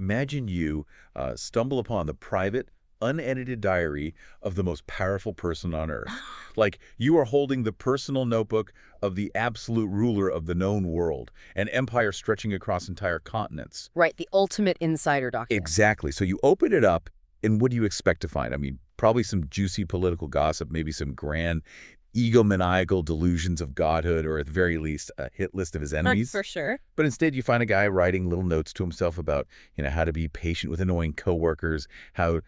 Imagine you stumble upon the private, unedited diary of the most powerful person on Earth. Like you are holding the personal notebook of the absolute ruler of the known world, an empire stretching across entire continents. Right, the ultimate insider document. Exactly. So you open it up, and what do you expect to find? I mean, probably some juicy political gossip, maybe some grand egomaniacal delusions of godhood, or at the very least, a hit list of his enemies. For sure. But instead, you find a guy writing little notes to himself about, how to be patient with annoying coworkers, how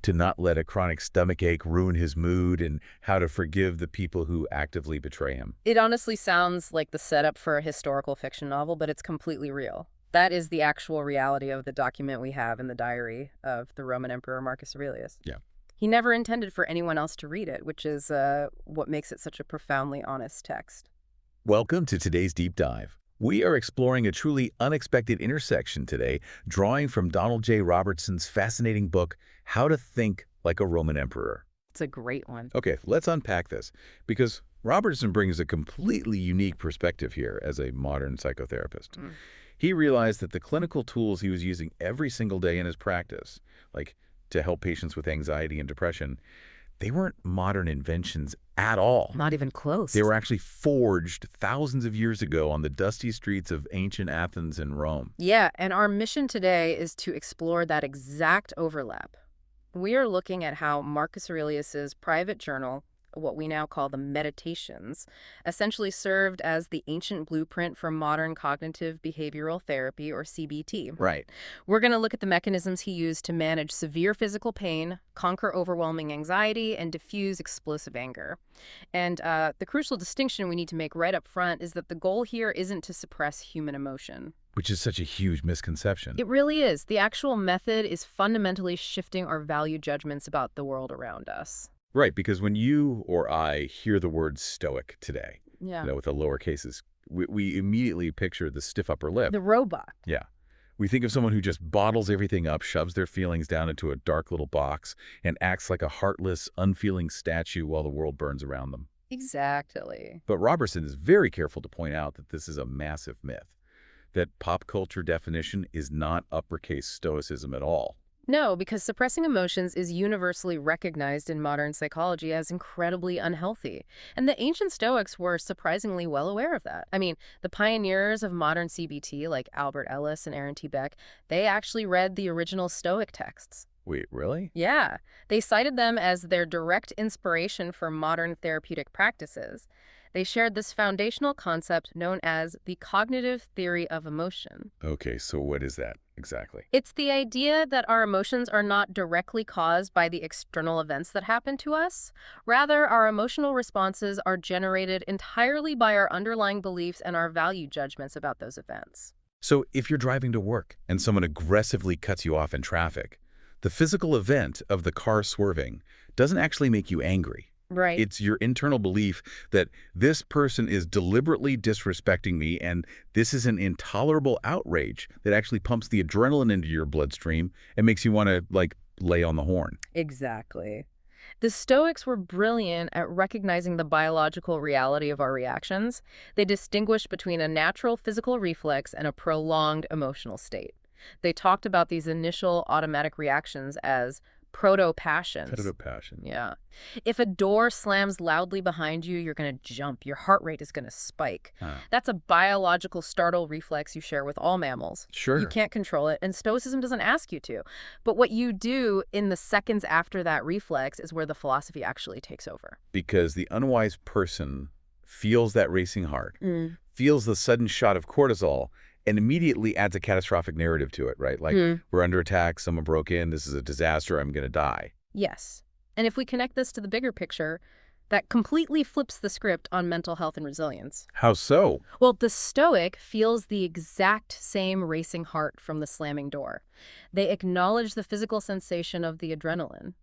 to not let a chronic stomach ache ruin his mood, and how to forgive the people who actively betray him. It honestly sounds like the setup for a historical fiction novel, but it's completely real. That is the actual reality of the document we have in the diary of the Roman Emperor Marcus Aurelius. Yeah. He never intended for anyone else to read it, which is what makes it such a profoundly honest text. Welcome to today's deep dive. We are exploring a truly unexpected intersection today, drawing from Donald J. Robertson's fascinating book, How to Think Like a Roman Emperor. It's a great one. Okay, let's unpack this, because Robertson brings a completely unique perspective here as a modern psychotherapist. He realized that the clinical tools he was using every single day in his practice, like to help patients with anxiety and depression, they weren't modern inventions at all. Not even close. They were actually forged thousands of years ago on the dusty streets of ancient Athens and Rome. Yeah, and our mission today is to explore that exact overlap. We are looking at how Marcus Aurelius's private journal, what we now call the Meditations, essentially served as the ancient blueprint for modern cognitive behavioral therapy, or CBT. Right. We're going to look at the mechanisms he used to manage severe physical pain, conquer overwhelming anxiety, and diffuse explosive anger. And the crucial distinction we need to make right up front is that the goal here isn't to suppress human emotion. Which is such a huge misconception. It really is. The actual method is fundamentally shifting our value judgments about the world around us. Right, because when you or I hear the word Stoic today, with the lower cases, we immediately picture the stiff upper lip. The robot. Yeah. We think of someone who just bottles everything up, shoves their feelings down into a dark little box, and acts like a heartless, unfeeling statue while the world burns around them. Exactly. But Robertson is very careful to point out that this is a massive myth, that pop culture definition is not uppercase Stoicism at all. No, because suppressing emotions is universally recognized in modern psychology as incredibly unhealthy. And the ancient Stoics were surprisingly well aware of that. I mean, the pioneers of modern CBT, like Albert Ellis and Aaron T. Beck, they actually read the original Stoic texts. Wait, really? Yeah. They cited them as their direct inspiration for modern therapeutic practices. They shared this foundational concept known as the cognitive theory of emotion. Okay, so what is that exactly? It's the idea that our emotions are not directly caused by the external events that happen to us. Rather, our emotional responses are generated entirely by our underlying beliefs and our value judgments about those events. So if you're driving to work and someone aggressively cuts you off in traffic, the physical event of the car swerving doesn't actually make you angry. Right. It's your internal belief that this person is deliberately disrespecting me, and this is an intolerable outrage that actually pumps the adrenaline into your bloodstream and makes you want to, lay on the horn. Exactly. The Stoics were brilliant at recognizing the biological reality of our reactions. They distinguished between a natural physical reflex and a prolonged emotional state. They talked about these initial automatic reactions as proto-passions. Proto-passion. Yeah. If a door slams loudly behind you, you're going to jump. Your heart rate is going to spike. That's a biological startle reflex you share with all mammals. Sure. You can't control it, and Stoicism doesn't ask you to. But what you do in the seconds after that reflex is where the philosophy actually takes over. Because the unwise person feels that racing heart, feels the sudden shot of cortisol, and immediately adds a catastrophic narrative to it, right? Like, we're under attack, someone broke in, this is a disaster, I'm going to die. Yes. And if we connect this to the bigger picture, that completely flips the script on mental health and resilience. How so? Well, the Stoic feels the exact same racing heart from the slamming door. They acknowledge the physical sensation of the adrenaline,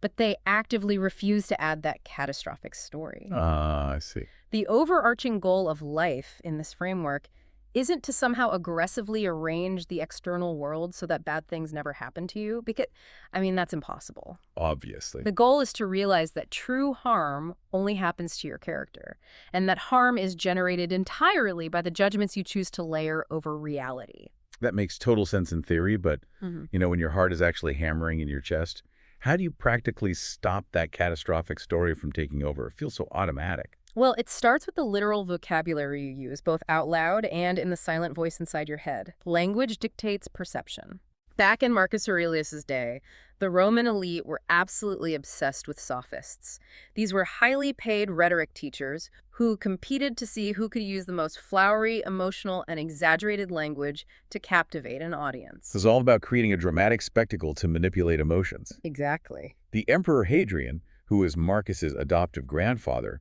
but they actively refuse to add that catastrophic story. I see. The overarching goal of life in this framework isn't to somehow aggressively arrange the external world so that bad things never happen to you, because, that's impossible. Obviously. The goal is to realize that true harm only happens to your character, and that harm is generated entirely by the judgments you choose to layer over reality. That makes total sense in theory, but, Hmm. when your heart is actually hammering in your chest, how do you practically stop that catastrophic story from taking over? It feels so automatic. Well, it starts with the literal vocabulary you use, both out loud and in the silent voice inside your head. Language dictates perception. Back in Marcus Aurelius's day, the Roman elite were absolutely obsessed with sophists. These were highly paid rhetoric teachers who competed to see who could use the most flowery, emotional, and exaggerated language to captivate an This audience. is all about creating a dramatic spectacle to manipulate emotions. Exactly. The Emperor Hadrian, who was Marcus's adoptive grandfather,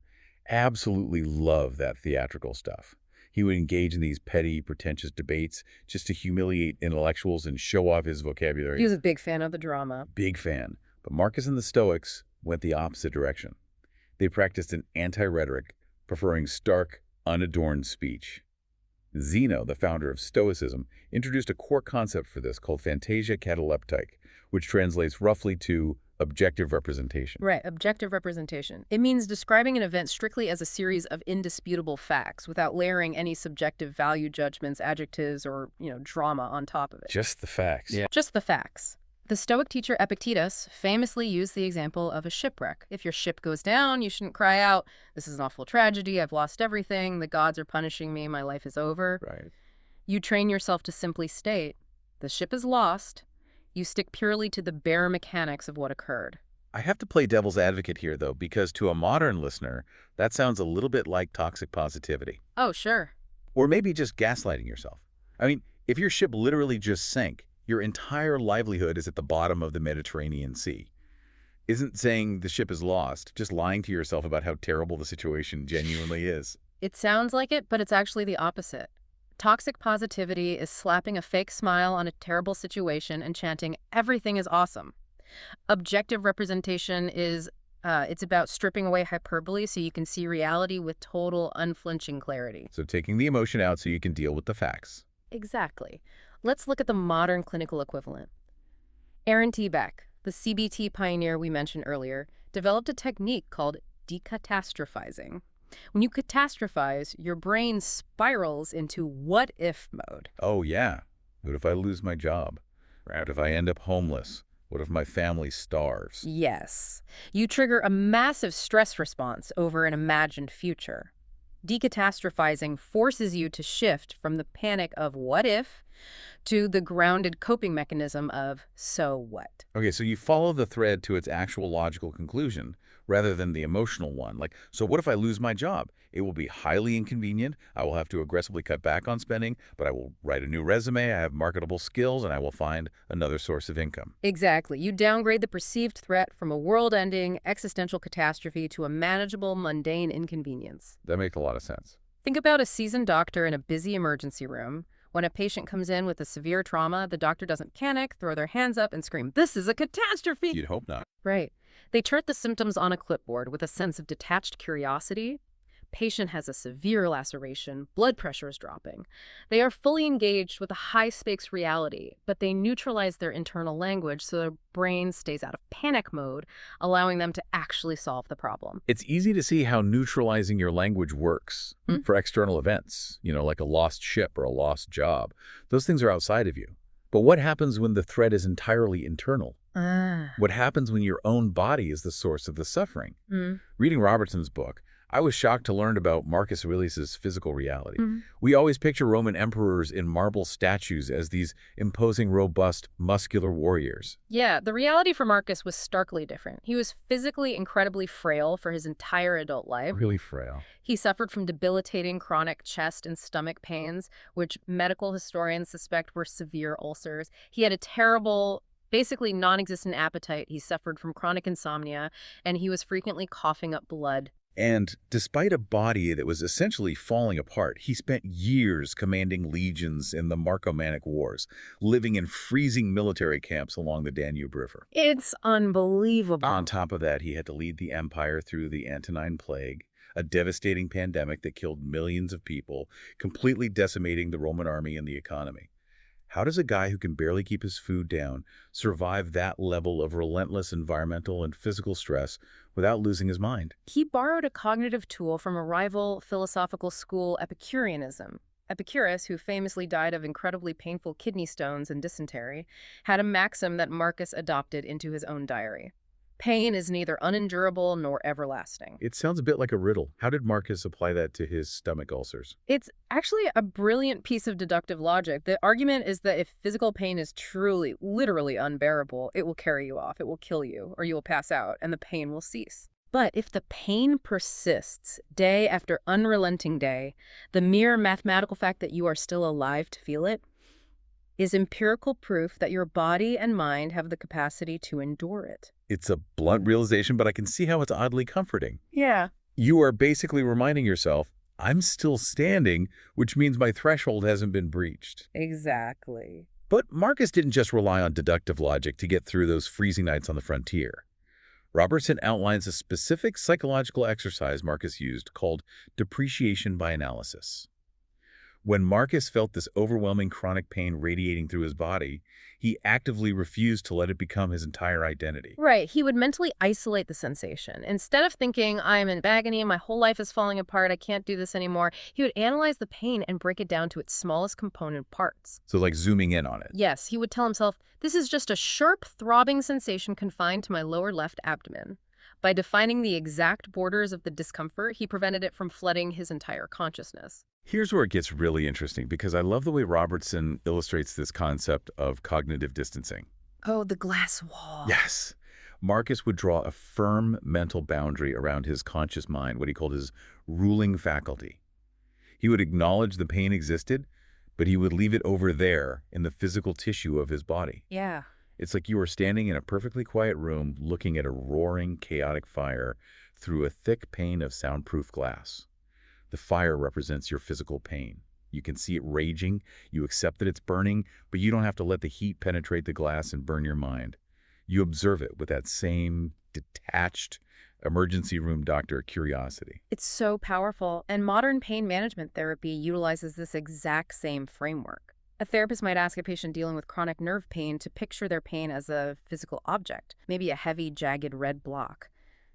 absolutely loved that theatrical stuff. He would engage in these petty, pretentious debates just to humiliate intellectuals and show off his He vocabulary. was a big fan of the drama. Big fan. But Marcus and the Stoics went the opposite direction. They practiced an anti-rhetoric, preferring stark, unadorned speech. Zeno, the founder of Stoicism, introduced a core concept for this called phantasia cataleptic, which translates roughly to objective representation. Right, objective representation. It means describing an event strictly as a series of indisputable facts without layering any subjective value judgments, adjectives, or, drama on top of it. Just the facts. Just the facts. The Stoic teacher Epictetus famously used the example of a shipwreck. If your ship goes down, you shouldn't cry out, "This is an awful tragedy, I've lost everything, the gods are punishing me, my life is over." Right. You train yourself to simply state, "The ship is lost." You stick purely to the bare mechanics of what occurred. I have to play devil's advocate here, though, because to a modern listener, that sounds a little bit like toxic positivity. Oh, sure. Or maybe just gaslighting yourself. I mean, if your ship literally just sank, your entire livelihood is at the bottom of the Mediterranean Sea. Isn't saying the ship is lost just lying to yourself about how terrible the situation genuinely is? It sounds like it, but it's actually the opposite. Toxic positivity is slapping a fake smile on a terrible situation and chanting, "Everything is awesome." Objective representation is, it's about stripping away hyperbole so you can see reality with total, unflinching clarity. So taking the emotion out so you can deal with the facts. Exactly. Let's look at the modern clinical equivalent. Aaron T. Beck, the CBT pioneer we mentioned earlier, developed a technique called decatastrophizing. When you catastrophize, your brain spirals into what-if mode. Oh, yeah. What if I lose my job? What if I end up homeless? What if my family starves? Yes. You trigger a massive stress response over an imagined future. Decatastrophizing forces you to shift from the panic of what if to the grounded coping mechanism of so what. Okay, so you follow the thread to its actual logical conclusion rather than the emotional one. Like, so what if I lose my job? It will be highly inconvenient. I will have to aggressively cut back on spending, but I will write a new resume. I have marketable skills, and I will find another source of income. Exactly. You downgrade the perceived threat from a world-ending existential catastrophe to a manageable, mundane inconvenience. That makes a lot of sense. Think about a seasoned doctor in a busy emergency room. When a patient comes in with a severe trauma, the doctor doesn't panic, throw their hands up, and scream, "This is a catastrophe!" You'd hope not. Right. They chart the symptoms on a clipboard with a sense of detached curiosity. Patient has a severe laceration, blood pressure is dropping. They are fully engaged with a high-stakes reality, but they neutralize their internal language so their brain stays out of panic mode, allowing them to actually solve the problem. It's easy to see how neutralizing your language works for external events, like a lost ship or a lost job. Those things are outside of you. But what happens when the threat is entirely internal? What happens when your own body is the source of the suffering? Reading Robertson's book, I was shocked to learn about Marcus Aurelius' physical reality. We always picture Roman emperors in marble statues as these imposing, robust, muscular warriors. Yeah, the reality for Marcus was starkly different. He was physically incredibly frail for his entire adult life. Really frail. He suffered from debilitating chronic chest and stomach pains, which medical historians suspect were severe ulcers. He had a terrible, basically non-existent appetite. He suffered from chronic insomnia, and he was frequently coughing up blood. And despite a body that was essentially falling apart, he spent years commanding legions in the Marcomannic Wars, living in freezing military camps along the Danube River. It's unbelievable. On top of that, he had to lead the empire through the Antonine Plague, a devastating pandemic that killed millions of people, completely decimating the Roman army and the economy. How does a guy who can barely keep his food down survive that level of relentless environmental and physical stress without losing his mind? He borrowed a cognitive tool from a rival philosophical school, Epicureanism. Epicurus, who famously died of incredibly painful kidney stones and dysentery, had a maxim that Marcus adopted into his own diary. Pain is neither unendurable nor everlasting. It sounds a bit like a riddle. How did Marcus apply that to his stomach ulcers? It's actually a brilliant piece of deductive logic. The argument is that if physical pain is truly, literally unbearable, it will carry you off, it will kill you, or you will pass out, and the pain will cease. But if the pain persists day after unrelenting day, the mere mathematical fact that you are still alive to feel it is empirical proof that your body and mind have the capacity to endure it. It's a blunt realization, but I can see how it's oddly comforting. Yeah. You are basically reminding yourself, I'm still standing, which means my threshold hasn't been breached. Exactly. But Marcus didn't just rely on deductive logic to get through those freezing nights on the frontier. Robertson outlines a specific psychological exercise Marcus used called depreciation by analysis. When Marcus felt this overwhelming chronic pain radiating through his body, he actively refused to let it become his entire identity. Right. He would mentally isolate the sensation. Instead of thinking, I'm in agony, my whole life is falling apart, I can't do this anymore, he would analyze the pain and break it down to its smallest component parts. So like zooming in on it. Yes, he would tell himself, this is just a sharp, throbbing sensation confined to my lower left abdomen. By defining the exact borders of the discomfort, he prevented it from flooding his entire consciousness. Here's where it gets really interesting, because I love the way Robertson illustrates this concept of cognitive distancing. Oh, the glass wall. Yes. Marcus would draw a firm mental boundary around his conscious mind, what he called his ruling faculty. He would acknowledge the pain existed, but he would leave it over there in the physical tissue of his body. Yeah. It's like you were standing in a perfectly quiet room looking at a roaring, chaotic fire through a thick pane of soundproof glass. The fire represents your physical pain. You can see it raging, you accept that it's burning, but you don't have to let the heat penetrate the glass and burn your mind. You observe it with that same detached emergency room doctor curiosity. It's so powerful, and modern pain management therapy utilizes this exact same framework. A therapist might ask a patient dealing with chronic nerve pain to picture their pain as a physical object, maybe a heavy, jagged red block,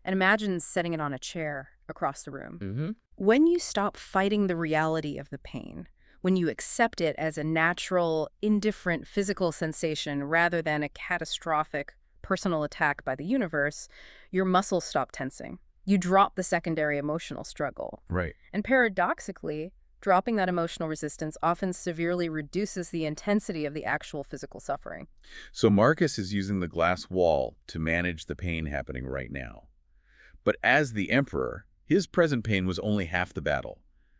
and imagine setting it on a chair across the room. When you stop fighting the reality of the pain, when you accept it as a natural, indifferent physical sensation rather than a catastrophic personal attack by the universe, your muscles stop tensing. You drop the secondary emotional struggle. Right. And paradoxically, dropping that emotional resistance often severely reduces the intensity of the actual physical suffering. So Marcus is using the glass wall to manage the pain happening right now. But as the emperor, his present pain was only half the battle.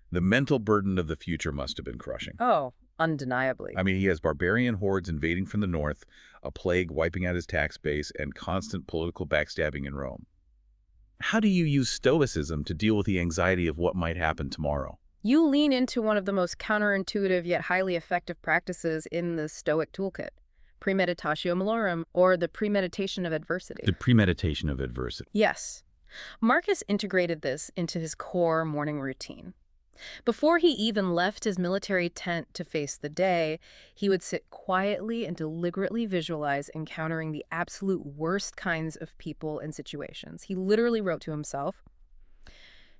The mental burden of the future must have been crushing. Oh, undeniably. I mean, he has barbarian hordes invading from the north, a plague wiping out his tax base, and constant political backstabbing in Rome. How do you use Stoicism to deal with the anxiety of what might happen tomorrow? You lean into one of the most counterintuitive yet highly effective practices in the Stoic toolkit, premeditatio malorum, or the premeditation of adversity. The premeditation of adversity. Yes. Marcus integrated this into his core morning routine. Before he even left his military tent to face the day, he would sit quietly and deliberately visualize encountering the absolute worst kinds of people and situations. He literally wrote to himself,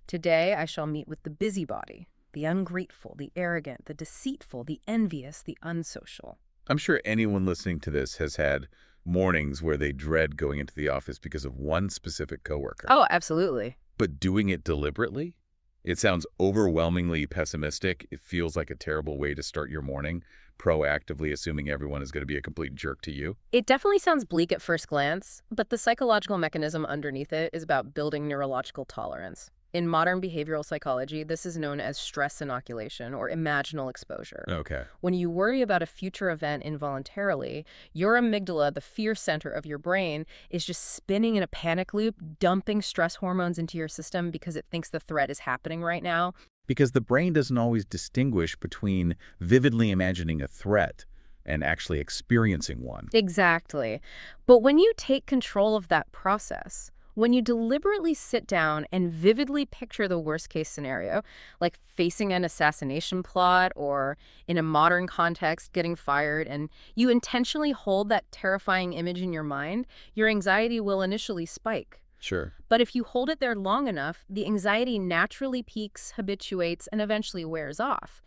"Today I shall meet with the busybody, the ungrateful, the arrogant, the deceitful, the envious, the unsocial." I'm sure anyone listening to this has had mornings where they dread going into the office because of one specific coworker. Oh, absolutely. But doing it deliberately? It sounds overwhelmingly pessimistic. It feels like a terrible way to start your morning, proactively assuming everyone is going to be a complete jerk to you. It definitely sounds bleak at first glance, but the psychological mechanism underneath it is about building neurological tolerance. In modern behavioral psychology, this is known as stress inoculation or imaginal exposure. Okay. When you worry about a future event involuntarily, your amygdala, the fear center of your brain, is just spinning in a panic loop, dumping stress hormones into your system because it thinks the threat is happening right now. Because the brain doesn't always distinguish between vividly imagining a threat and actually experiencing one. Exactly. But when you take control of that process, when you deliberately sit down and vividly picture the worst-case scenario, like facing an assassination plot or, in a modern context, getting fired, and you intentionally hold that terrifying image in your mind, your anxiety will initially spike. Sure. But if you hold it there long enough, the anxiety naturally peaks, habituates, and eventually wears off.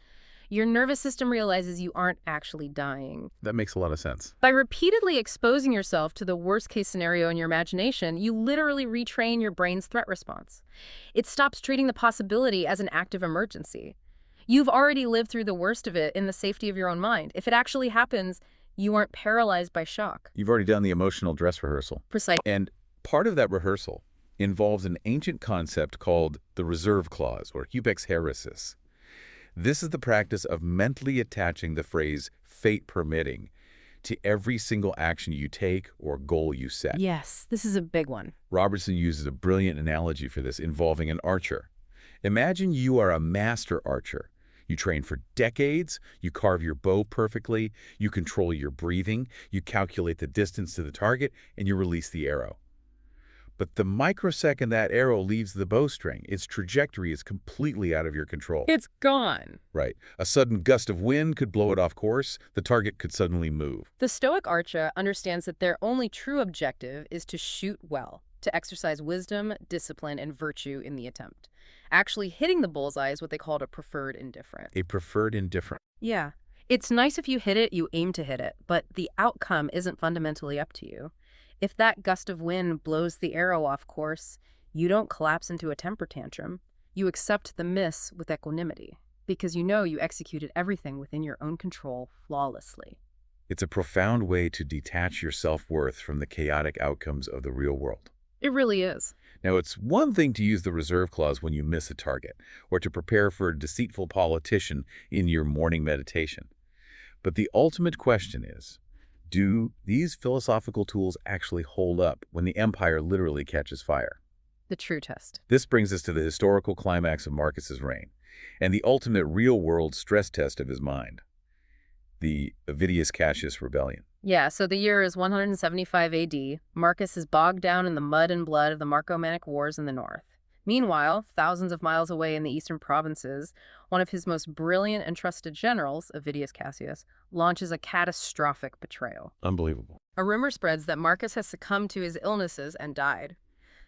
Your nervous system realizes you aren't actually dying. That makes a lot of sense. By repeatedly exposing yourself to the worst-case scenario in your imagination, you literally retrain your brain's threat response. It stops treating the possibility as an active emergency. You've already lived through the worst of it in the safety of your own mind. If it actually happens, you aren't paralyzed by shock. You've already done the emotional dress rehearsal. Precisely. And part of that rehearsal involves an ancient concept called the reserve clause, or hupex heresis. This is the practice of mentally attaching the phrase fate permitting to every single action you take or goal you set. Yes, this is a big one. Robertson uses a brilliant analogy for this involving an archer. Imagine you are a master archer. You train for decades, you carve your bow perfectly, you control your breathing, you calculate the distance to the target, and you release the arrow. But the microsecond that arrow leaves the bowstring, its trajectory is completely out of your control. It's gone. Right. A sudden gust of wind could blow it off course. The target could suddenly move. The Stoic archer understands that their only true objective is to shoot well, to exercise wisdom, discipline, and virtue in the attempt. Actually hitting the bullseye is what they called a preferred indifferent. A preferred indifferent. Yeah. It's nice if you hit it, you aim to hit it, but the outcome isn't fundamentally up to you. If that gust of wind blows the arrow off course, you don't collapse into a temper tantrum. You accept the miss with equanimity, because you know you executed everything within your own control flawlessly. It's a profound way to detach your self-worth from the chaotic outcomes of the real world. It really is. Now, it's one thing to use the reserve clause when you miss a target, or to prepare for a deceitful politician in your morning meditation. But the ultimate question is, do these philosophical tools actually hold up when the empire literally catches fire? The true test. This brings us to the historical climax of Marcus's reign, and the ultimate real-world stress test of his mind, the Avidius Cassius Rebellion. Yeah, so the year is 175 AD. Marcus is bogged down in the mud and blood of the Marco-Mannic Wars in the north. Meanwhile, thousands of miles away in the eastern provinces, one of his most brilliant and trusted generals, Avidius Cassius, launches a catastrophic betrayal. Unbelievable. A rumor spreads that Marcus has succumbed to his illnesses and died.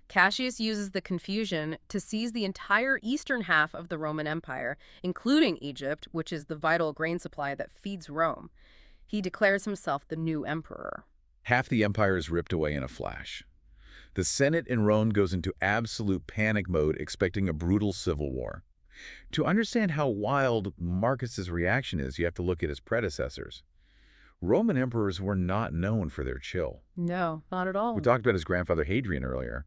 Cassius uses the confusion to seize the entire eastern half of the Roman Empire, including Egypt, which is the vital grain supply that feeds Rome. He declares himself the new emperor. Half the empire is ripped away in a flash. The Senate in Rome goes into absolute panic mode, expecting a brutal civil war. To understand how wild Marcus's reaction is, you have to look at his predecessors. Roman emperors were not known for their chill. No, not at all. We talked about his grandfather Hadrian earlier.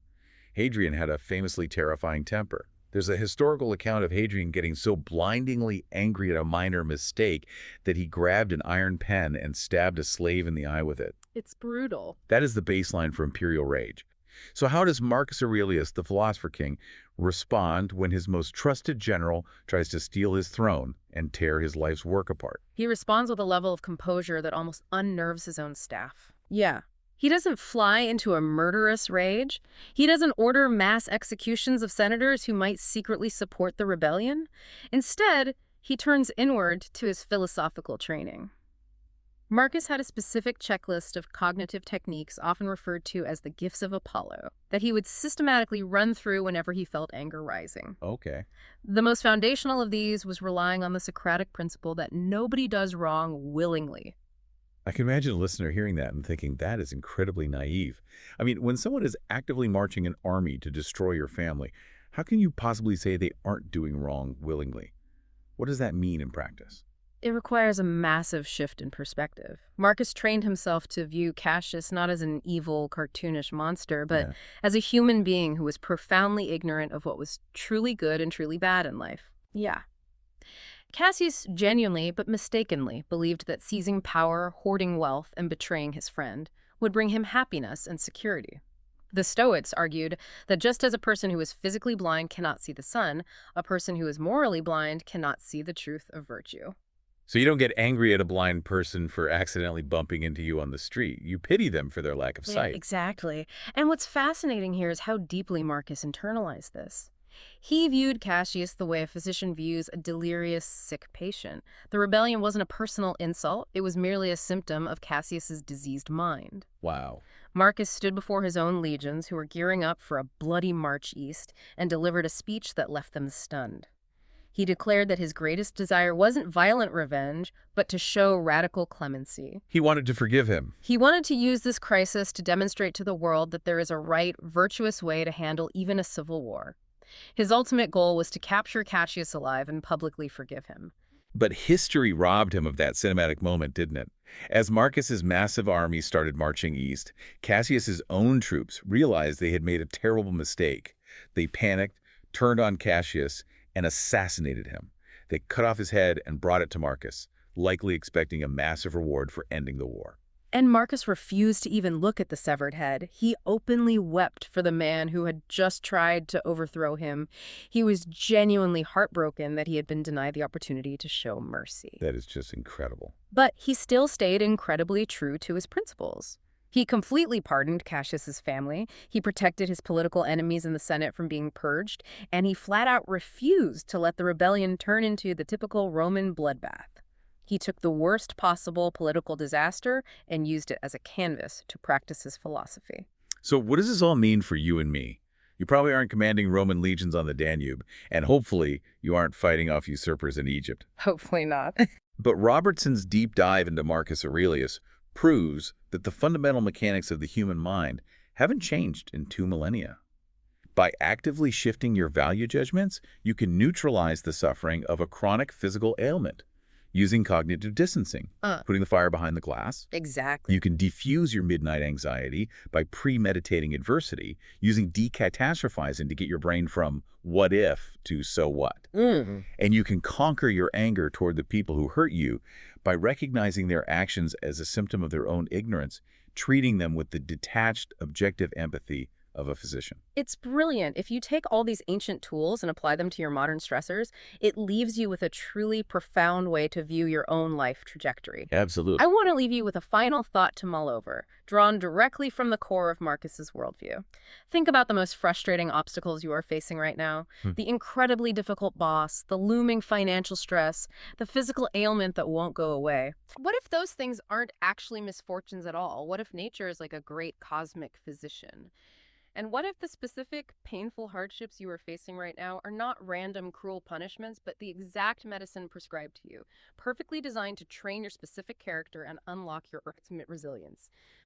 Hadrian had a famously terrifying temper. There's a historical account of Hadrian getting so blindingly angry at a minor mistake that he grabbed an iron pen and stabbed a slave in the eye with it. It's brutal. That is the baseline for imperial rage. So how does Marcus Aurelius, the philosopher king, respond when his most trusted general tries to steal his throne and tear his life's work apart? He responds with a level of composure that almost unnerves his own staff. Yeah. He doesn't fly into a murderous rage. He doesn't order mass executions of senators who might secretly support the rebellion. Instead, he turns inward to his philosophical training. Marcus had a specific checklist of cognitive techniques, often referred to as the gifts of Apollo, that he would systematically run through whenever he felt anger rising. Okay. The most foundational of these was relying on the Socratic principle that nobody does wrong willingly. I can imagine a listener hearing that and thinking that is incredibly naive. I mean, when someone is actively marching an army to destroy your family, how can you possibly say they aren't doing wrong willingly? What does that mean in practice? It requires a massive shift in perspective. Marcus trained himself to view Cassius not as an evil, cartoonish monster, but as a human being who was profoundly ignorant of what was truly good and truly bad in life. Yeah. Cassius genuinely, but mistakenly, believed that seizing power, hoarding wealth, and betraying his friend would bring him happiness and security. The Stoics argued that just as a person who is physically blind cannot see the sun, a person who is morally blind cannot see the truth of virtue. So you don't get angry at a blind person for accidentally bumping into you on the street. You pity them for their lack of sight. Yeah, exactly. And what's fascinating here is how deeply Marcus internalized this. He viewed Cassius the way a physician views a delirious, sick patient. The rebellion wasn't a personal insult. It was merely a symptom of Cassius's diseased mind. Wow. Marcus stood before his own legions, who were gearing up for a bloody march east, and delivered a speech that left them stunned. He declared that his greatest desire wasn't violent revenge, but to show radical clemency. He wanted to forgive him. He wanted to use this crisis to demonstrate to the world that there is a right, virtuous way to handle even a civil war. His ultimate goal was to capture Cassius alive and publicly forgive him. But history robbed him of that cinematic moment, didn't it? As Marcus's massive army started marching east, Cassius's own troops realized they had made a terrible mistake. They panicked, turned on Cassius, and assassinated him. They cut off his head and brought it to Marcus, likely expecting a massive reward for ending the war. And Marcus refused to even look at the severed head. He openly wept for the man who had just tried to overthrow him. He was genuinely heartbroken that he had been denied the opportunity to show mercy. That is just incredible. But he still stayed incredibly true to his principles. He completely pardoned Cassius's family, he protected his political enemies in the Senate from being purged, and he flat out refused to let the rebellion turn into the typical Roman bloodbath. He took the worst possible political disaster and used it as a canvas to practice his philosophy. So what does this all mean for you and me? You probably aren't commanding Roman legions on the Danube, and hopefully you aren't fighting off usurpers in Egypt. Hopefully not. But Robertson's deep dive into Marcus Aurelius proves that the fundamental mechanics of the human mind haven't changed in 2 millennia. By actively shifting your value judgments, you can neutralize the suffering of a chronic physical ailment. Using cognitive distancing, putting the fire behind the glass. Exactly. You can diffuse your midnight anxiety by premeditating adversity, using decatastrophizing to get your brain from what if to so what. And you can conquer your anger toward the people who hurt you by recognizing their actions as a symptom of their own ignorance, treating them with the detached, objective empathy of a physician. It's brilliant. If you take all these ancient tools and apply them to your modern stressors, it leaves you with a truly profound way to view your own life trajectory. Absolutely. I want to leave you with a final thought to mull over, drawn directly from the core of Marcus's worldview. Think about the most frustrating obstacles you are facing right now. The incredibly difficult boss, the looming financial stress, the physical ailment that won't go away. What if those things aren't actually misfortunes at all? What if nature is like a great cosmic physician? And what if the specific painful hardships you are facing right now are not random cruel punishments, but the exact medicine prescribed to you, perfectly designed to train your specific character and unlock your ultimate resilience?